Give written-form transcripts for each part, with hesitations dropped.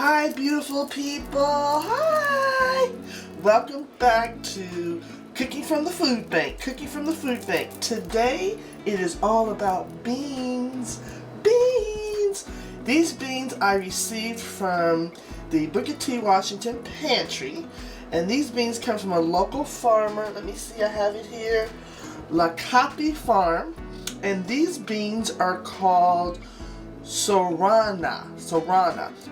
Hi, beautiful people. Hi. Welcome back to Cooking from the Food Bank. Cooking from the Food Bank. Today, it is all about beans. Beans. These beans I received from the Booker T. Washington Pantry. And these beans come from a local farmer. Let me see, I have it here. La Capi Farm. And these beans are called Sorana,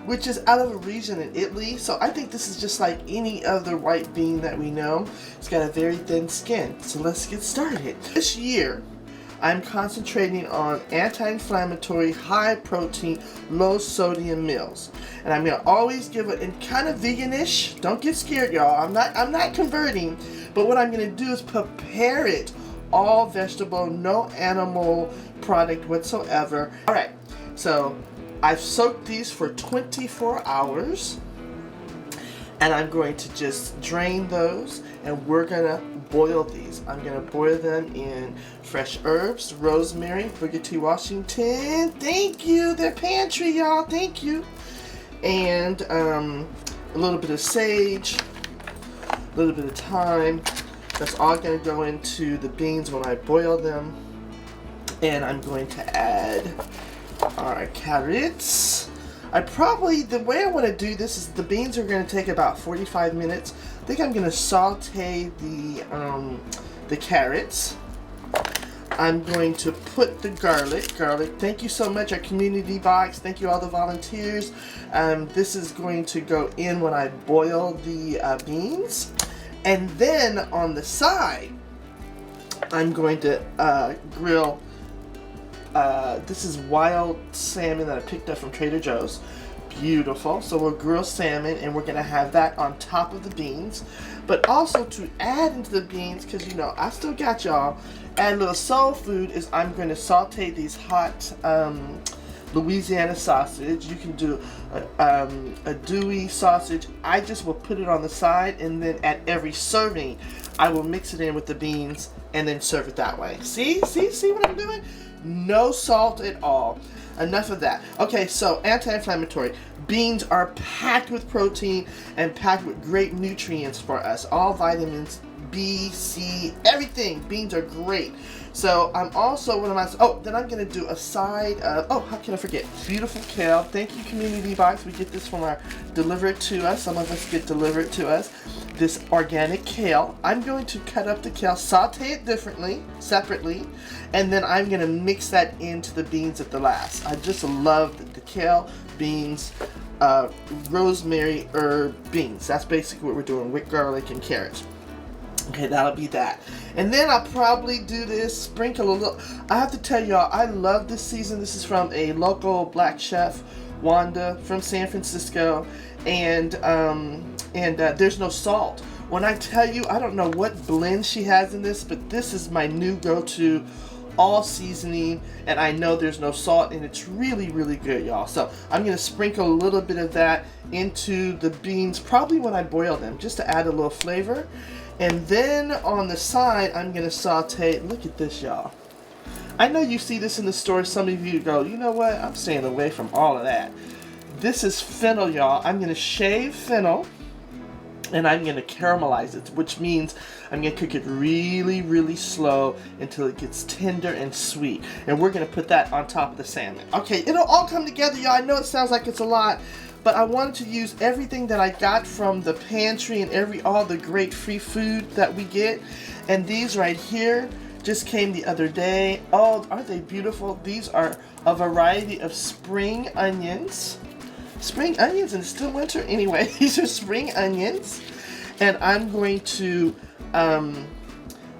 which is out of a region in Italy. So I think this is just like any other white bean that we know. It's got a very thin skin. So let's get started. This year, I'm concentrating on anti-inflammatory, high protein, low sodium meals. And I'm gonna always give it, and kind of veganish. Don't get scared, y'all. I'm not converting, but what I'm gonna do is prepare it all vegetable, no animal product whatsoever. All right. So I've soaked these for 24 hours and I'm going to just drain those and we're gonna boil these. I'm gonna boil them in fresh herbs, rosemary, Booker T. Washington. Thank you, they're Pantry, y'all, thank you. And a little bit of sage, a little bit of thyme. That's all gonna go into the beans when I boil them. And I'm going to add our carrots. The way I want to do this is the beans are going to take about 45 minutes. I think I'm going to saute the carrots. I'm going to put the garlic. Thank you so much, our community box. Thank you all the volunteers. This is going to go in when I boil the beans. And then on the side, I'm going to grill. This is wild salmon that I picked up from Trader Joe's. Beautiful. So we'll grill salmon and we're going to have that on top of the beans. But also to add into the beans, because you know, I still got y'all, add a little soul food, is I'm going to saute these hot Louisiana sausage. You can do a Dewey sausage. I just will put it on the side, and then at every serving, I will mix it in with the beans and then serve it that way. See what I'm doing? No salt at all. Enough of that. Okay, so anti-inflammatory. Beans are packed with protein and packed with great nutrients for us. All vitamins, B, C, everything. Beans are great. So I'm also, then I'm going to do a side of, how can I forget? Beautiful kale. Thank you, community box. We get this from delivered to us. Some of us get delivered to us. This organic kale. I'm going to cut up the kale, saute it separately, and then I'm going to mix that into the beans at the last. I just love the kale, beans, rosemary, herb, beans. That's basically what we're doing with garlic and carrots. Okay, that'll be that. And then I'll probably do this, sprinkle a little. I have to tell y'all, I love this season. This is from a local black chef, Wanda, from San Francisco. And there's no salt. When I tell you, I don't know what blend she has in this, but this is my new go-to all seasoning. And I know there's no salt, and it's really, really good, y'all. So I'm going to sprinkle a little bit of that into the beans, probably when I boil them, just to add a little flavor. And then on the side, I'm going to saute. Look at this, y'all. I know you see this in the store. Some of you go, you know what? I'm staying away from all of that. This is fennel, y'all. I'm going to shave fennel, and I'm going to caramelize it, which means I'm going to cook it really, really slow until it gets tender and sweet. And we're going to put that on top of the salmon. Okay, it'll all come together, y'all. I know it sounds like it's a lot, but I wanted to use everything that I got from the pantry and all the great free food that we get. And these right here just came the other day. Oh, aren't they beautiful? These are a variety of spring onions. Spring onions, and it's still winter anyway. These are spring onions. And I'm going to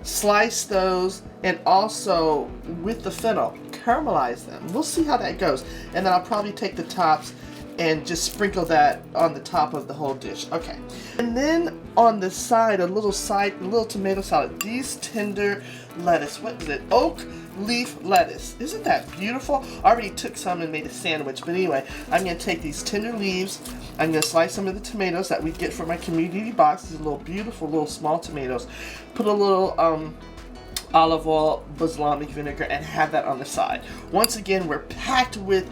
slice those, and also with the fennel, caramelize them. We'll see how that goes. And then I'll probably take the tops and just sprinkle that on the top of the whole dish. Okay. And then on the side, a little tomato salad. These tender lettuce. What is it? Oak leaf lettuce. Isn't that beautiful? I already took some and made a sandwich. But anyway, I'm going to take these tender leaves. I'm going to slice some of the tomatoes that we get from my community box. These little beautiful little small tomatoes. Put a little olive oil, balsamic vinegar, and have that on the side. Once again, we're packed with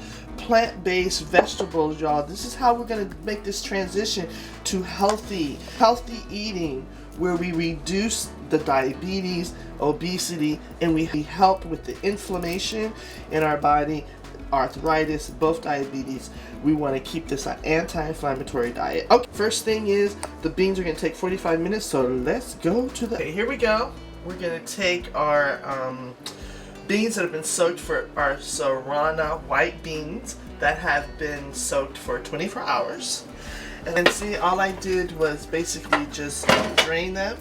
plant-based vegetables, y'all. This is how we're gonna make this transition to healthy eating, where we reduce the diabetes, obesity, and we help with the inflammation in our body, arthritis, both diabetes. We want to keep this an anti-inflammatory diet. Okay, first thing is the beans are going to take 45 minutes, so let's go to the... Okay, here we go. We're going to take our beans that have been soaked for our Sorana White Beans that have been soaked for 24 hours. And then see, all I did was basically just drain them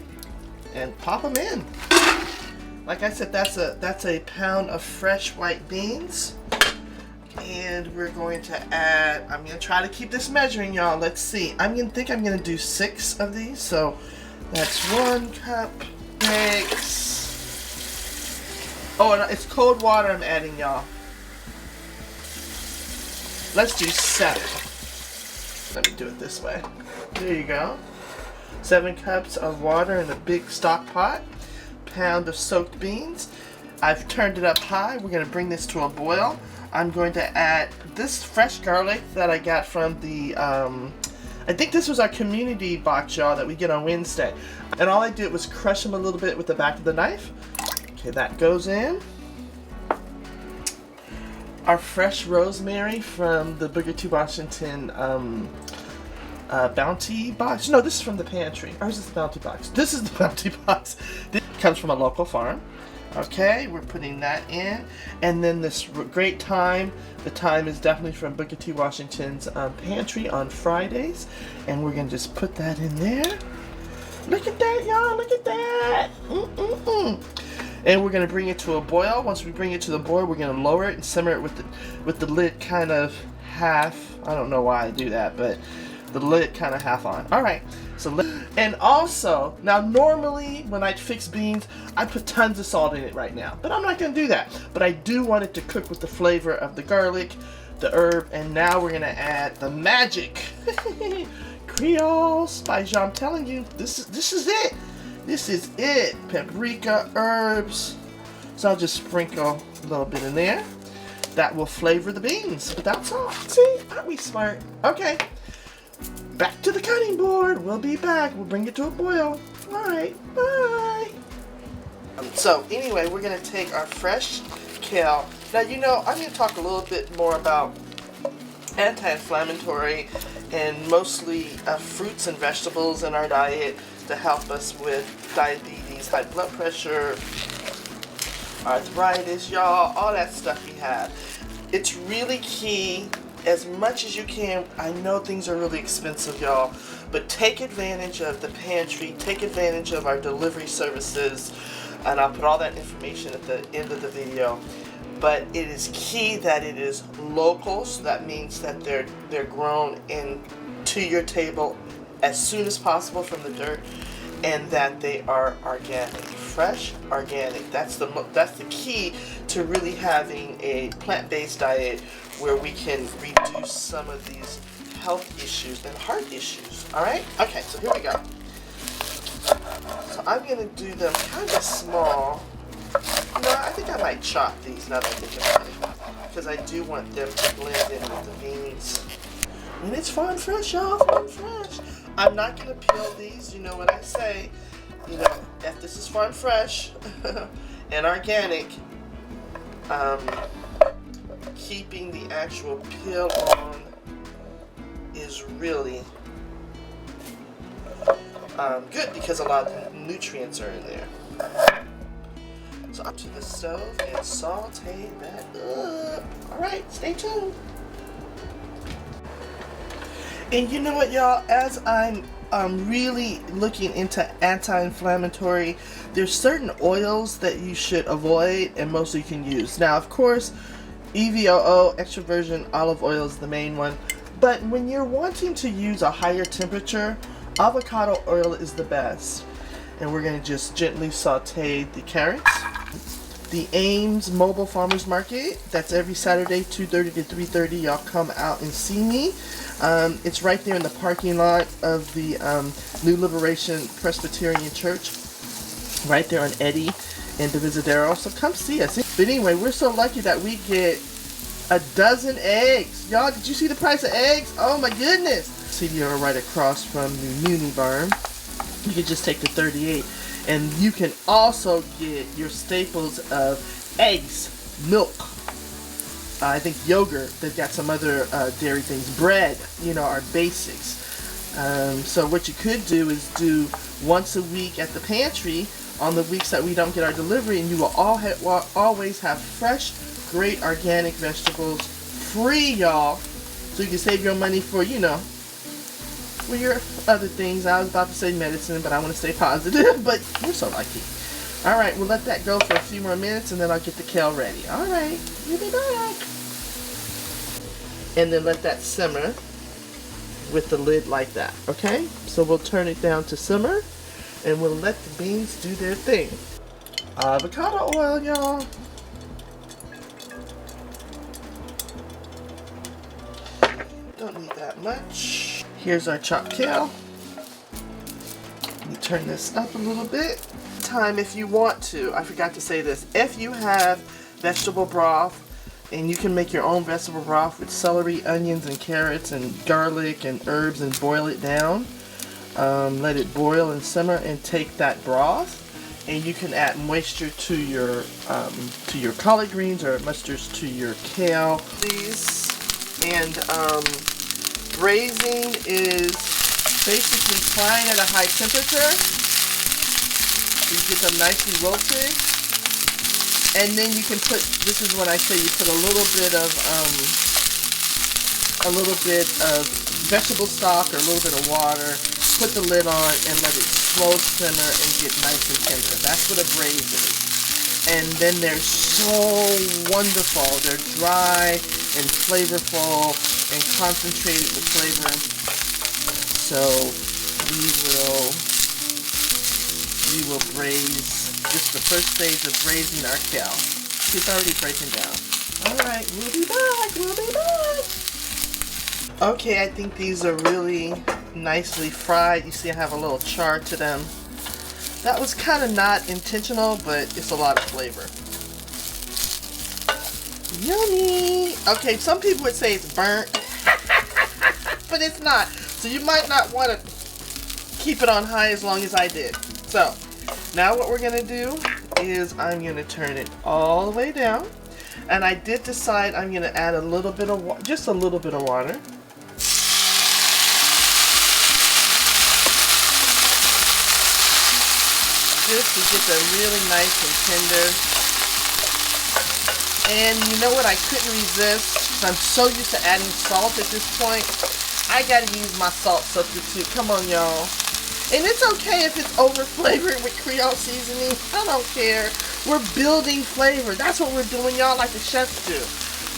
and pop them in. Like I said, that's a pound of fresh white beans. And we're going to add, I'm going to try to keep this measuring, y'all. Let's see. I'm going to do 6 of these. So that's 1 cup, 6. Oh, and it's cold water I'm adding, y'all. Let's do 7. Let me do it this way. There you go. 7 cups of water in a big stock pot. Pound of soaked beans. I've turned it up high. We're going to bring this to a boil. I'm going to add this fresh garlic that I got from the, I think this was our community box, y'all, that we get on Wednesday. And all I did was crush them a little bit with the back of the knife. Okay, that goes in. Our fresh rosemary from the Booker T. Washington Bounty box. No, this is from the Pantry. Or is this the Bounty box? This is the Bounty box. This comes from a local farm. Okay, we're putting that in. And then this great thyme. The thyme is definitely from Booker T. Washington's Pantry on Fridays. And we're going to just put that in there. Look at that, y'all. Look at that. And we're going to bring it to a boil. Once we bring it to the boil, we're going to lower it and simmer it with the lid kind of half. I don't know why I do that, but the lid kind of half on. All right. And also, now normally when I fix beans, I put tons of salt in it right now, but I'm not going to do that. But I do want it to cook with the flavor of the garlic, the herb, and now we're going to add the magic Creole spice. I'm telling you, this is it. This is it. Paprika, herbs. So I'll just sprinkle a little bit in there. That will flavor the beans without salt. See, aren't we smart? Okay. Back to the cutting board. We'll be back. We'll bring it to a boil. Alright, bye. So anyway, we're going to take our fresh kale. Now, you know, I'm going to talk a little bit more about anti-inflammatory and mostly fruits and vegetables in our diet to help us with diabetes, high blood pressure, arthritis, y'all, all that stuff we have. It's really key. As much as you can. I know things are really expensive, y'all, but take advantage of the Pantry, take advantage of our delivery services, and I'll put all that information at the end of the video. But it is key that it is local, so that means that they're grown into your table as soon as possible from the dirt, and that they are organic, fresh, organic. That's the key to really having a plant-based diet where we can reduce some of these health issues and heart issues. All right? Okay, so here we go. So I'm going to do them kind of small. No, I think I might chop these now that I think about it, because I do want them to blend in with the beans. And it's farm fresh, y'all, farm fresh. I'm not going to peel these. You know what I say. You know, if this is farm fresh and organic, keeping the actual peel on is really good because a lot of the nutrients are in there. So up to the stove and saute that up. Alright, stay tuned. And you know what, y'all, as I'm really looking into anti-inflammatory, there's certain oils that you should avoid and mostly you can use. Now, of course, EVOO, extra virgin olive oil, is the main one. But when you're wanting to use a higher temperature, avocado oil is the best. And we're going to just gently saute the carrots. The Ames Mobile Farmers Market, that's every Saturday, 2:30 to 3:30. Y'all come out and see me. It's right there in the parking lot of the New Liberation Presbyterian Church, right there on Eddy and Divisadero. So come see us. But anyway, we're so lucky that we get a dozen eggs. Y'all, did you see the price of eggs? Oh my goodness. See, you're right across from the Muni Barn. You can just take the 38. And you can also get your staples of eggs, milk, I think yogurt. They've got some other dairy things. Bread, you know, are basics. So what you could do is do once a week at the pantry on the weeks that we don't get our delivery, and you will always have fresh, great organic vegetables free, y'all. So you can save your money for, you know, for your other things. I was about to say medicine, but I want to stay positive, but you're so lucky. Alright, we'll let that go for a few more minutes and then I'll get the kale ready. Alright, we'll be back. And then let that simmer with the lid like that, okay? So we'll turn it down to simmer and we'll let the beans do their thing. Avocado oil, y'all. Don't need that much. Here's our chopped kale. Let me turn this up a little bit. Time if you want to. I forgot to say this. If you have vegetable broth, and you can make your own vegetable broth with celery, onions, and carrots, and garlic, and herbs, and boil it down. Let it boil and simmer, and take that broth, and you can add moisture to your collard greens or mustards to your kale. Please. And braising is basically frying at a high temperature. You get them nicely roasted. And then you can put, this is when I say you put a little bit of vegetable stock or a little bit of water, put the lid on and let it slow simmer and get nice and tender. That's what a braise is. And then they're so wonderful. They're dry and flavorful and concentrated with flavor. So we will braise. This is the first stage of braising our kale. It's already breaking down. Alright, we'll be back. Okay, I think these are really nicely fried. You see I have a little char to them. That was kind of not intentional, but it's a lot of flavor. Yummy! Okay, some people would say it's burnt, but it's not. So you might not want to keep it on high as long as I did. So, now what we're going to do is I'm going to turn it all the way down. And I did decide I'm going to add a little bit of, just a little bit of water. Just to get them really nice and tender. And you know what I couldn't resist? Because I'm so used to adding salt at this point. I got to use my salt substitute. Come on, y'all. And it's okay if it's over flavored with Creole seasoning. I don't care. We're building flavor. That's what we're doing, y'all, like the chefs do.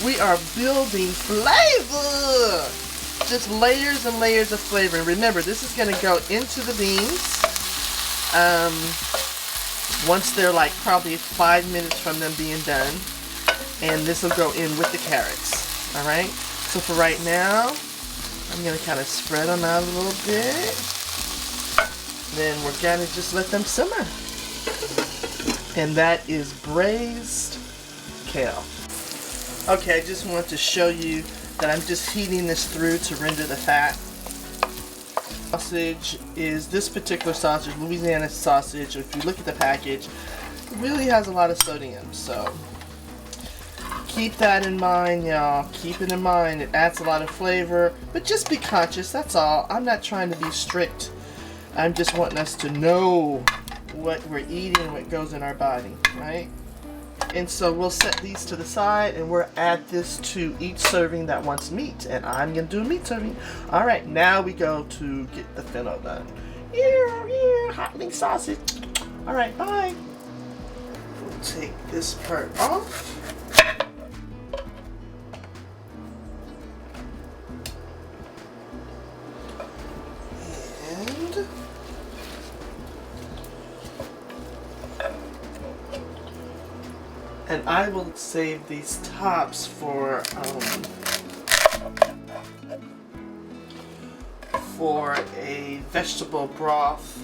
We are building flavor. Just layers and layers of flavor. And remember, this is going to go into the beans. Once they're like probably 5 minutes from them being done. And this will go in with the carrots. Alright? So for right now, I'm going to kind of spread them out a little bit. Then we're going to just let them simmer. And that is braised kale. Okay, I just want to show you that I'm just heating this through to render the fat. Sausage is this particular sausage, Louisiana sausage. If you look at the package, it really has a lot of sodium. So keep that in mind, y'all. Keep it in mind. It adds a lot of flavor, but just be conscious. That's all. I'm not trying to be strict. I'm just wanting us to know what we're eating, what goes in our body, right? And so we'll set these to the side and we'll add this to each serving that wants meat. And I'm going to do a meat serving. Alright, now we go to get the fennel done. Yeah, hot link sausage. Alright, bye. We'll take this part off. And I will save these tops for a vegetable broth.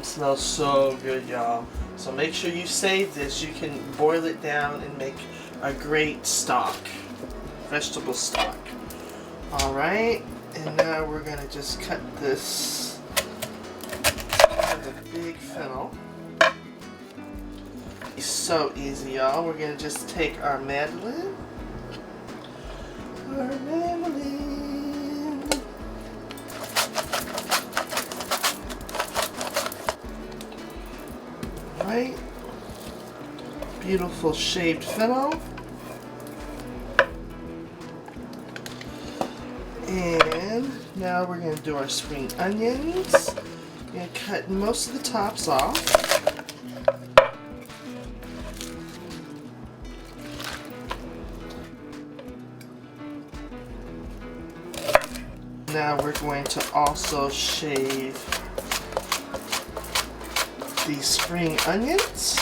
Smells so good, y'all. So make sure you save this. You can boil it down and make a great stock, vegetable stock. Alright, and now we're going to just cut this with a big fennel. It's so easy, y'all. We're going to just take our mandolin. Right, beautiful shaved fennel, and now we're going to do our spring onions. I'm going to cut most of the tops off. Now we're going to also shave these spring onions.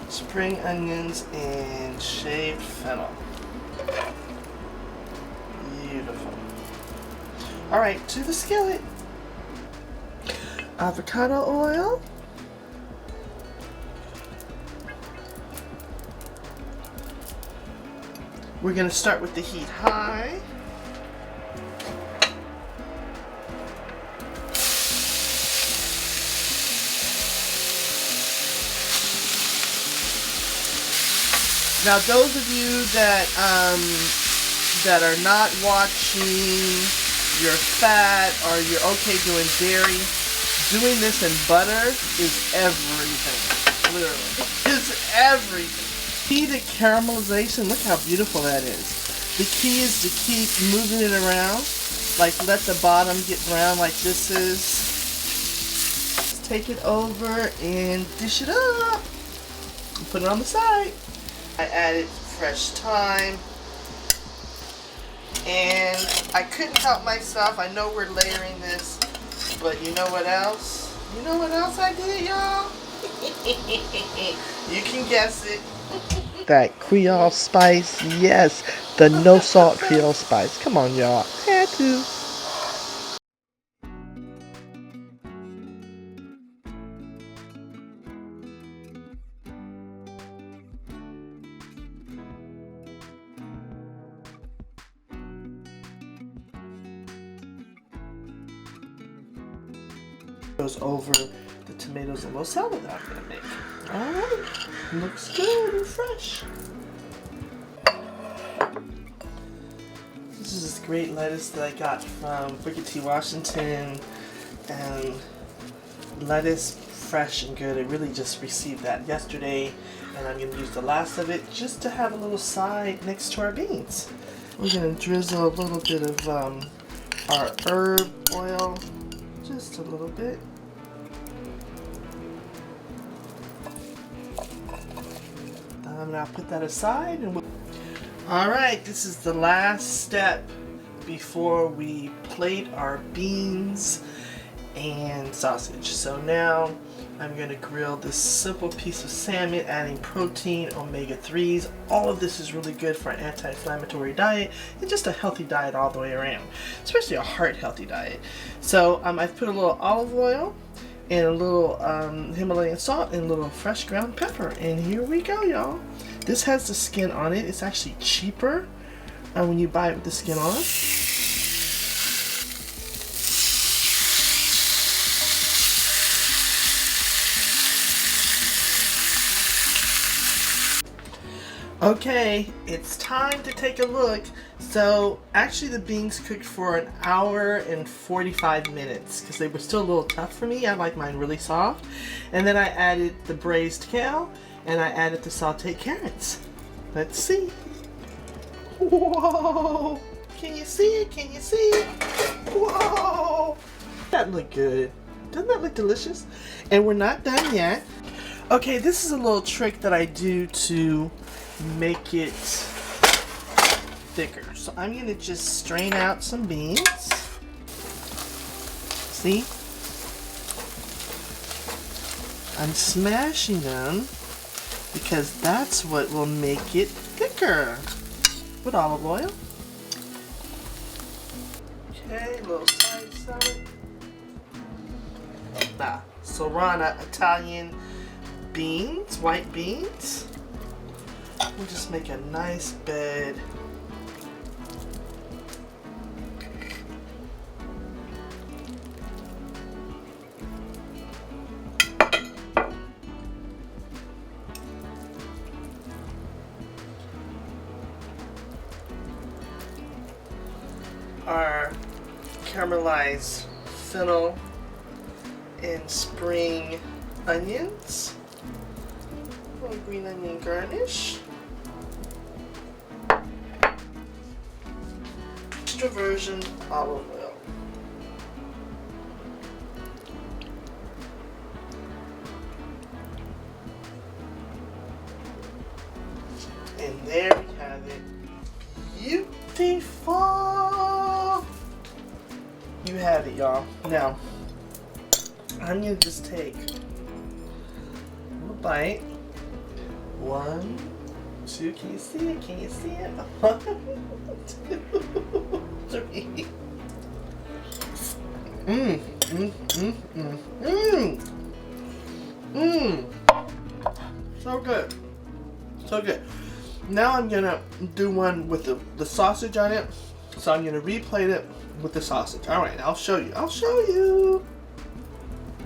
Spring onions and shaved fennel. Beautiful. Alright, to the skillet. Avocado oil. We're going to start with the heat high. Now, those of you that are not watching your fat or you're okay doing dairy, doing this in butter is everything. Literally, it's everything. Key to caramelization. Look how beautiful that is. The key is to keep moving it around, like let the bottom get brown like this is. Just take it over and dish it up and put it on the side. I added fresh thyme, and I couldn't help myself. I know we're layering this, but you know what else? You know what else I did, y'all? You can guess it. That Creole spice, yes, the no salt Creole spice. Come on, y'all. I had to. Goes over the tomatoes and little salad that I'm gonna make. Alright, looks good and fresh. This is this great lettuce that I got from Booker T. Washington, and lettuce fresh and good. I really just received that yesterday, and I'm gonna use the last of it just to have a little side next to our beans. We're gonna drizzle a little bit of our herb oil, just a little bit. Now put that aside, and alright, this is the last step before we plate our beans and sausage. So now I'm going to grill this simple piece of salmon, adding protein, omega-3s. All of this is really good for an anti-inflammatory diet and just a healthy diet all the way around, especially a heart healthy diet. So I've put a little olive oil and a little Himalayan salt and a little fresh ground pepper, and here we go, y'all. This has the skin on it. It's actually cheaper when you buy it with the skin on. Okay, it's time to take a look. So actually the beans cooked for an hour and 45 minutes because they were still a little tough for me. I like mine really soft. And then I added the braised kale and I added the sauteed carrots. Let's see. Whoa! Can you see it? Can you see it? Whoa! That looked good. Doesn't that look delicious? And we're not done yet. Okay, this is a little trick that I do to make it thicker. So I'm going to just strain out some beans. See? I'm smashing them because that's what will make it thicker. With olive oil. Okay, a little side salad. Sorana Italian beans, white beans. And just make a nice bed. Our caramelized fennel and spring onions. A little green onion garnish. Extra virgin olive oil. And there we have it. Beautiful! You have it, y'all. Now, I'm gonna just take a little bite. 1, 2, can you see it? Can you see it? 1, 2, 3. So good. So good. Now I'm gonna do one with the sausage on it. So I'm gonna replate it with the sausage. Alright, I'll show you. I'll show you.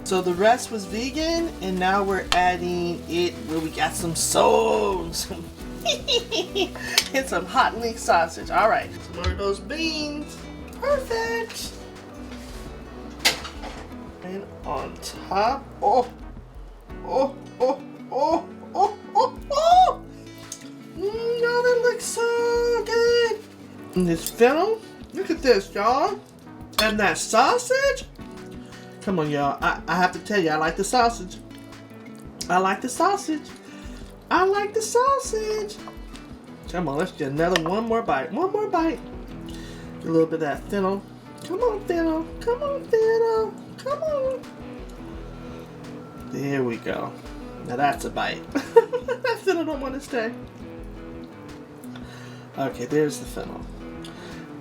So the rest was vegan, and now we're adding it where we got some soles. And some hot link sausage. Alright, some more of those beans. Perfect. And on top. Oh, oh, oh, oh, oh, oh, oh. Oh, that looks so good. And this fennel, look at this, y'all. And that sausage. Come on, y'all. I have to tell you, I like the sausage. I like the sausage. I like the sausage. Come on, let's get one more bite. One more bite. Get a little bit of that fennel. Come on, fennel. Come on, fennel. Come on. There we go. Now that's a bite. That fennel don't want to stay. Okay, there's the fennel.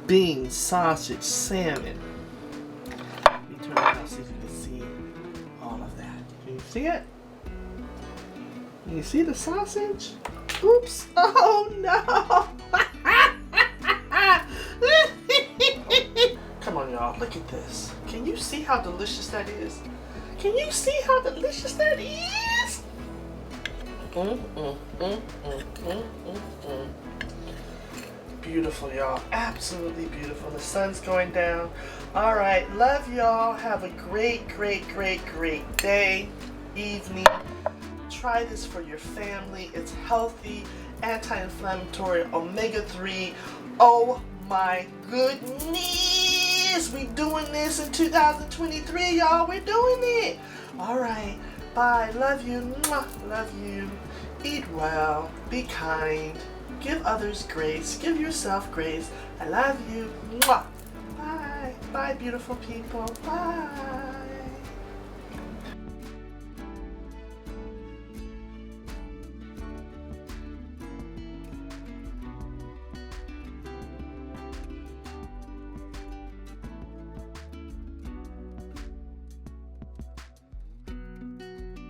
Beans, sausage, salmon. Let me turn it around so you can see all of that. Can you see it? Can you see the sausage? Oops. Oh no! Come on, y'all. Look at this. Can you see how delicious that is? Can you see how delicious that is? Beautiful, y'all. Absolutely beautiful. The sun's going down. All right. Love y'all. Have a great, great, great, great day, evening. Try this for your family. It's healthy, anti-inflammatory, omega-3. Oh my goodness. We doing this in 2023, y'all. We're doing it. All right. Bye. Love you. Mwah. Love you. Eat well. Be kind. Give others grace. Give yourself grace. I love you. Mwah. Bye. Bye, beautiful people. Bye.